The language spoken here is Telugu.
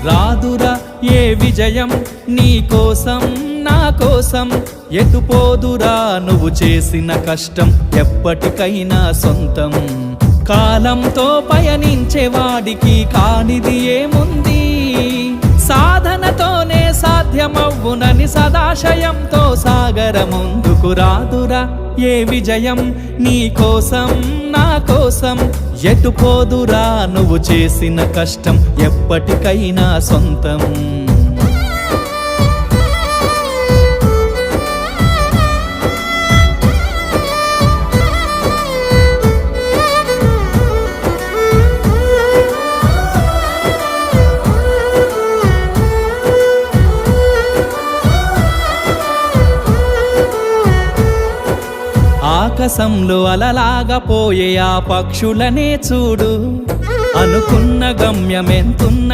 రాదురా ఏ విజయం నీ కోసం నా కోసం, ఎటుపోదురా నువ్వు చేసిన కష్టం ఎప్పటికైనా సొంతం. కాలంతో పయనించే వాడికి కానిది ఏముంది, సాధనతోనే సాధ్యమవ్వునని సదాశయంతో సాగర ముందుకు. రాదురా ఏ విజయం నీ కోసం నా కోసం, ఎటుపోదురా నువ్వు చేసిన కష్టం ఎప్పటికైనా సొంతం. ఆకాశంలో అలలాగా పోయే ఆ పక్షులనే చూడు, అనుకున్న గమ్యమెంతున్న